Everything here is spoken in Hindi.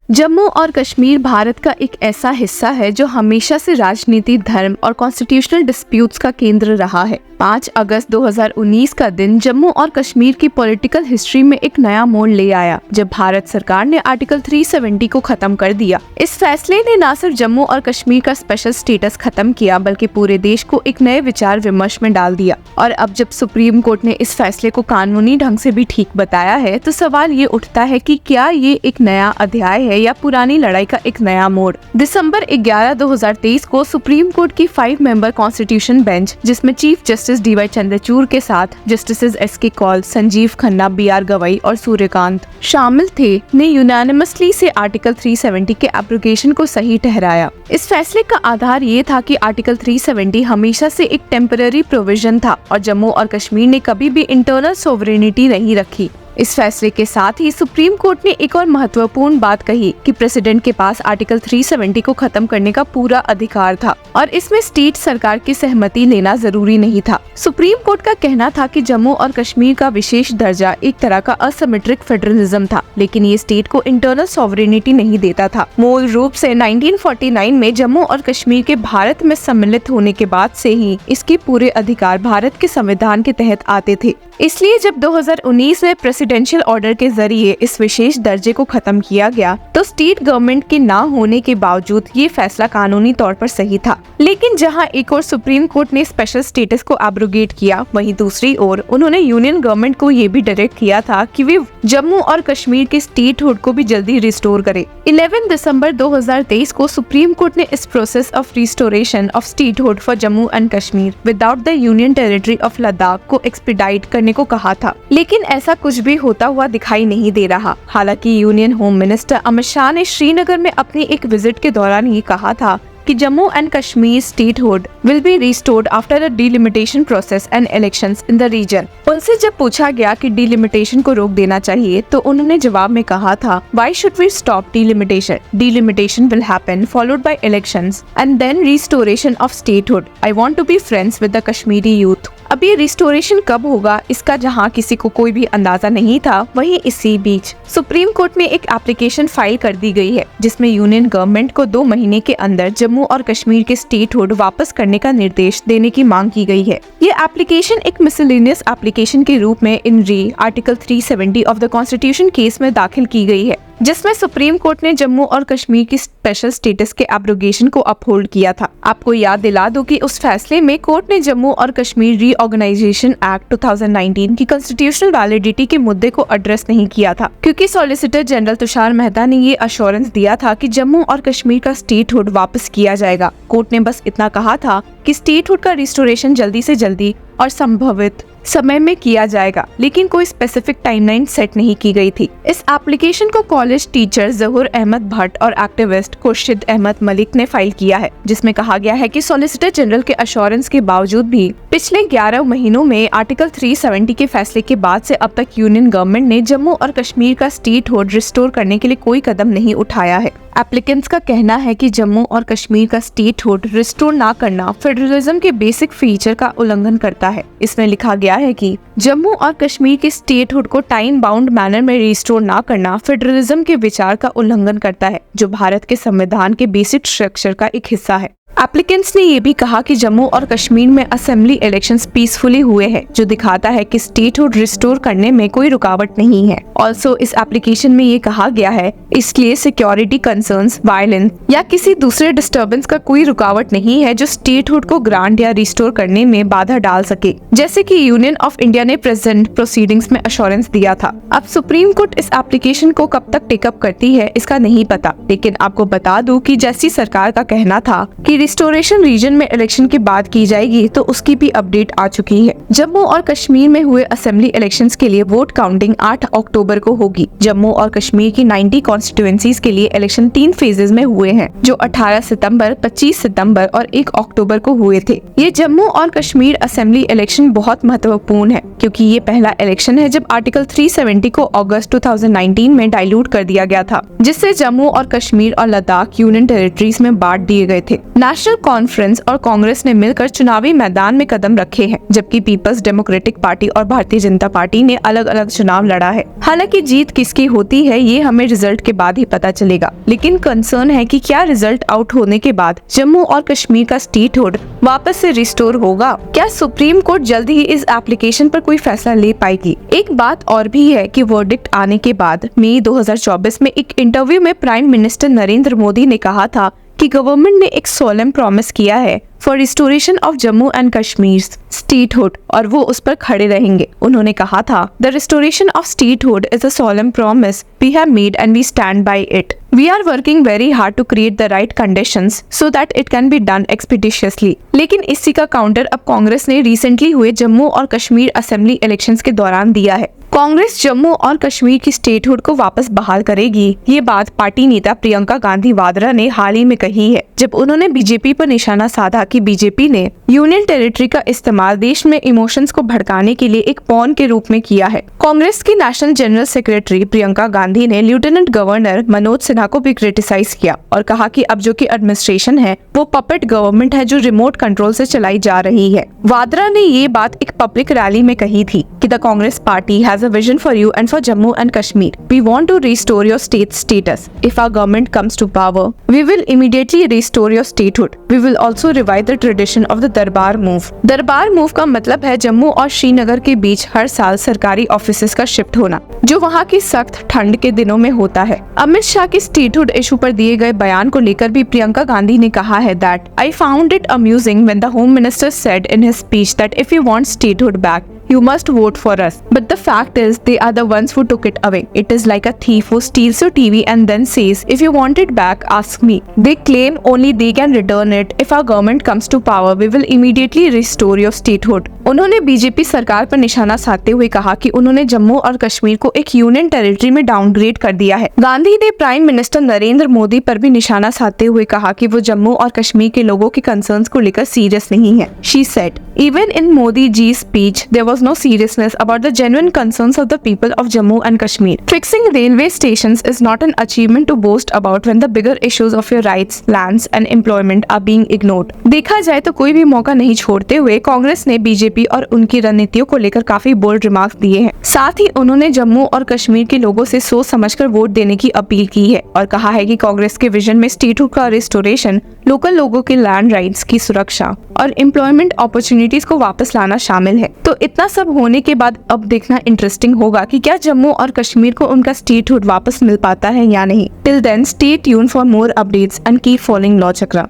जम्मू और कश्मीर भारत का एक ऐसा हिस्सा है जो हमेशा से राजनीति, धर्म और कॉन्स्टिट्यूशनल डिस्प्यूट्स का केंद्र रहा है। 5 अगस्त 2019 का दिन जम्मू और कश्मीर की पॉलिटिकल हिस्ट्री में एक नया मोड़ ले आया, जब भारत सरकार ने आर्टिकल 370 को खत्म कर दिया। इस फैसले ने न सिर्फ जम्मू और कश्मीर का स्पेशल स्टेटस खत्म किया, बल्कि पूरे देश को एक नए विचार विमर्श में डाल दिया। और अब जब सुप्रीम कोर्ट ने इस फैसले को कानूनी ढंग से भी ठीक बताया है, तो सवाल ये उठता है कि क्या ये एक नया अध्याय है या पुरानी लड़ाई का एक नया मोड़। दिसंबर 11, 2023 को सुप्रीम कोर्ट की 5 मेंबर कॉन्स्टिट्यूशन बेंच, जिसमें चीफ जस्टिस DY चंद्रचूड़ के साथ justices SK Kaul, Sanjiv Khanna, BR Gavai और सूर्यकांत शामिल थे, ने यूनानिमसली से आर्टिकल 370 के एब्रोगेशन को सही ठहराया। इस फैसले का आधार ये था कि आर्टिकल 370 हमेशा से एक टेम्पररी प्रोविजन था और जम्मू और कश्मीर ने कभी भी इंटरनल सोवरेनिटी नहीं रखी। इस फैसले के साथ ही सुप्रीम कोर्ट ने एक और महत्वपूर्ण बात कही कि प्रेसिडेंट के पास आर्टिकल 370 को खत्म करने का पूरा अधिकार था और इसमें स्टेट सरकार की सहमति लेना जरूरी नहीं था। सुप्रीम कोर्ट का कहना था कि जम्मू और कश्मीर का विशेष दर्जा एक तरह का असिमेट्रिक फेडरलिज्म था, लेकिन ये स्टेट को इंटरनल सॉवरेनिटी नहीं देता था। मूल रूप से 1949 में जम्मू और कश्मीर के भारत में सम्मिलित होने के बाद से ही इसके पूरे अधिकार भारत के संविधान के तहत आते थे। इसलिए जब 2019 में प्रेसिडेंशियल ऑर्डर के जरिए इस विशेष दर्जे को खत्म किया गया, तो स्टेट गवर्नमेंट के ना होने के बावजूद ये फैसला कानूनी तौर पर सही था। लेकिन जहां एक और सुप्रीम कोर्ट ने स्पेशल स्टेटस को एब्रोगेट किया, वहीं दूसरी ओर उन्होंने यूनियन गवर्नमेंट को ये भी डायरेक्ट किया था कि वे जम्मू और कश्मीर के स्टेटहुड को भी जल्दी रिस्टोर करे। 11 दिसंबर 2023 को सुप्रीम कोर्ट ने इस process of restoration of statehood for Jammu and Kashmir without the union territory of Ladakh को एक्सपीडाइट करने को कहा था, लेकिन ऐसा कुछ भी होता हुआ दिखाई नहीं दे रहा। हालांकि union home minister Amit Shah ने श्रीनगर में अपनी एक विजिट के दौरान ये कहा था कि Jammu and Kashmir statehood will be restored after a delimitation process and elections in the region. उनसे जब पूछा गया कि डिलिमिटेशन को रोक देना चाहिए, तो उन्होंने जवाब में कहा था, why should we stop delimitation? Delimitation will happen followed by elections and then restoration of statehood. I want to be friends with the Kashmiri youth. अब ये रिस्टोरेशन कब होगा, इसका जहां किसी को कोई भी अंदाजा नहीं था, वहीं इसी बीच सुप्रीम कोर्ट में एक एप्लीकेशन फाइल कर दी गई है, जिसमें यूनियन गवर्नमेंट को 2 महीने के अंदर जम्मू और कश्मीर के स्टेटहुड वापस करने का निर्देश देने की मांग की गई है। ये एप्लीकेशन एक मिसलेनियस एप्लीकेशन के रूप में in article 370 of the constitution case में दाखिल की गई है, जिसमें सुप्रीम कोर्ट ने जम्मू और कश्मीर की स्पेशल स्टेटस के एब्रोगेशन को अपहोल्ड किया था। आपको याद दिला दो कि उस फैसले में कोर्ट ने जम्मू और कश्मीर रीऑर्गेनाइजेशन एक्ट 2019 की कॉन्स्टिट्यूशनल वैलिडिटी के मुद्दे को एड्रेस नहीं किया था, क्योंकि सॉलिसिटर जनरल तुषार मेहता ने ये अश्योरेंस दिया था कि जम्मू और कश्मीर का स्टेटहुड वापस किया जाएगा। कोर्ट ने बस इतना कहा था कि स्टेटहुड का रिस्टोरेशन जल्दी से जल्दी और संभवित समय में किया जाएगा, लेकिन कोई स्पेसिफिक टाइमलाइन सेट नहीं की गई थी। इस एप्लीकेशन को कॉलेज टीचर जहूर अहमद भट्ट और एक्टिविस्ट खुर्शीद अहमद मलिक ने फाइल किया है, जिसमें कहा गया है कि सॉलिसिटर जनरल के अश्योरेंस के बावजूद भी पिछले 11 महीनों में आर्टिकल 370 के फैसले के बाद से अब तक यूनियन गवर्नमेंट ने जम्मू और कश्मीर का स्टेटहुड रिस्टोर करने के लिए कोई कदम नहीं उठाया है। एप्लीकेंट्स का कहना है कि जम्मू और कश्मीर का स्टेटहुड रिस्टोर ना करना फेडरलिज्म के बेसिक फीचर का उल्लंघन करता है। इसमें लिखा गया है कि जम्मू और कश्मीर के स्टेटहुड को टाइम बाउंड मैनर में रिस्टोर ना करना फेडरलिज्म के विचार का उल्लंघन करता है, जो भारत के संविधान के बेसिक स्ट्रक्चर का एक हिस्सा है। एप्लीकेंट्स ने ये भी कहा कि जम्मू और कश्मीर में असेंबली इलेक्शंस पीसफुली हुए हैं, जो दिखाता है कि स्टेटहुड रिस्टोर करने में कोई रुकावट नहीं है। ऑल्सो इस एप्लीकेशन में ये कहा गया है, इसलिए सिक्योरिटी कंसर्न्स, वायलेंस या किसी दूसरे डिस्टर्बेंस का कोई रुकावट नहीं है जो स्टेटहुड को ग्रांट या रिस्टोर करने में बाधा डाल सके, जैसे कि यूनियन ऑफ इंडिया ने प्रेजेंट प्रोसीडिंग्स में अश्योरेंस दिया था। अब सुप्रीम कोर्ट इस एप्लीकेशन को कब तक टेकअप करती है, इसका नहीं पता, लेकिन आपको बता दूं कि जैसी सरकार का कहना था कि रिस्टोरेशन रीजन में इलेक्शन के बाद की जाएगी, तो उसकी भी अपडेट आ चुकी है। जम्मू और कश्मीर में हुए असेंबली इलेक्शंस के लिए वोट काउंटिंग 8 अक्टूबर को होगी। जम्मू और कश्मीर की 90 कॉन्स्टिट्यूएंसीज के लिए इलेक्शन 3 फेजेस में हुए हैं, जो 18 सितंबर, 25 सितंबर और 1 अक्टूबर को हुए थे। ये जम्मू और कश्मीर असेंबली इलेक्शन बहुत महत्वपूर्ण है, क्योंकि ये पहला इलेक्शन है जब आर्टिकल 370 को अगस्त 2019 में डाइल्यूट कर दिया गया था, जिससे जम्मू और कश्मीर और लद्दाख यूनियन टेरिटरीज में बांट दिए गए थे। नेशनल कॉन्फ्रेंस और कांग्रेस ने मिलकर चुनावी मैदान में कदम रखे हैं, जबकि पीपल्स डेमोक्रेटिक पार्टी और भारतीय जनता पार्टी ने अलग अलग चुनाव लड़ा है। हालांकि जीत किसकी होती है ये हमें रिजल्ट के बाद ही पता चलेगा, लेकिन कंसर्न है कि क्या रिजल्ट आउट होने के बाद जम्मू और कश्मीर का स्टेटहुड वापस से रिस्टोर होगा? क्या सुप्रीम कोर्ट जल्द ही इस एप्लीकेशन पर कोई फैसला ले पाएगी? एक बात और भी है कि वर्डिक्ट आने के बाद मई 2024 में एक इंटरव्यू में प्राइम मिनिस्टर नरेंद्र मोदी ने कहा था कि गवर्नमेंट ने एक सोलेम प्रॉमिस किया है for restoration of Jammu and Kashmir statehood और वो उस पर खड़े रहेंगे। उन्होंने कहा था, the restoration of statehood is a solemn promise we have made and we stand by it. We are working very hard to create the right conditions so that it can be done expeditiously. लेकिन इसी का काउंटर अब कांग्रेस ने रिसेंटली हुए जम्मू और कश्मीर असेंबली इलेक्शंस के दौरान दिया है। कांग्रेस जम्मू और कश्मीर की स्टेटहुड को वापस बहाल करेगी, ये बात पार्टी नेता प्रियंका गांधी वाड्रा ने हाल ही में कही है, जब उन्होंने बीजेपी पर निशाना साधा कि बीजेपी ने यूनियन टेरिटरी का इस्तेमाल देश में इमोशंस को भड़काने के लिए एक पॉन के रूप में किया है। कांग्रेस की national general secretary Priyanka Gandhi ने लेफ्टिनेंट गवर्नर मनोज सिन्हा को भी क्रिटिसाइज किया और कहा कि अब जो की एडमिनिस्ट्रेशन है वो पपेट गवर्नमेंट है जो रिमोट कंट्रोल से चलाई जा रही है। वाड्रा ने ये बात एक पब्लिक रैली में कही थी कि the Congress party has a vision for you and for Jammu and Kashmir. We want to restore your state status. If our government comes to power, we will immediately restore your statehood. We will also revive the tradition of the Darbar move. Darbar move का मतलब है जम्मू और श्रीनगर के बीच हर साल सरकारी ऑफिसेस का शिफ्ट होना, जो वहाँ की सख्त ठंड के दिनों में होता है। अमित शाह की स्टेटहुड इशू पर दिए गए बयान को लेकर भी प्रियंका गांधी ने कहा है that I found it amusing when the Home Minister said in his speech that if you want statehood back, you must vote for us. But the fact is, they are the ones who took it away. It is like a thief who steals your TV and then says, if you want it back, ask me. They claim only they can return it. If our government comes to power, we will immediately restore your statehood. उन्होंने बीजेपी सरकार पर निशाना साधते हुए कहा कि उन्होंने जम्मू और कश्मीर को एक यूनियन टेरिटरी में डाउनग्रेड कर दिया है। गांधी ने प्राइम मिनिस्टर नरेंद्र मोदी पर भी निशाना साधते हुए कहा कि वो जम्मू और कश्मीर के लोगों के कंसर्न्स को लेकर सीरियस नहीं है। She said, even in Modi ji's speech, there was no seriousness about the genuine concerns of the people of Jammu and Kashmir. Fixing railway stations is not an achievement to boast about when the bigger issues of your rights, lands and employment are being ignored. देखा जाए तो कोई भी मौका नहीं छोड़ते हुए कांग्रेस ने बीजेपी और उनकी रणनीतियों को लेकर काफी बोल्ड रिमार्क दिए हैं। साथ ही उन्होंने जम्मू और कश्मीर के लोगों से सोच समझकर वोट देने की अपील की है और कहा है कि कांग्रेस के विजन में स्टेटहुड का रिस्टोरेशन, लोकल लोगों के लैंड राइट्स की सुरक्षा और एम्प्लॉयमेंट अपॉर्चुनिटीज को वापस लाना शामिल है। तो इतना सब होने के बाद अब देखना इंटरेस्टिंग होगा कि क्या जम्मू और कश्मीर को उनका स्टेटहुड वापस मिल पाता है या नहीं। Till then stay tuned for more updates and keep following law chakra.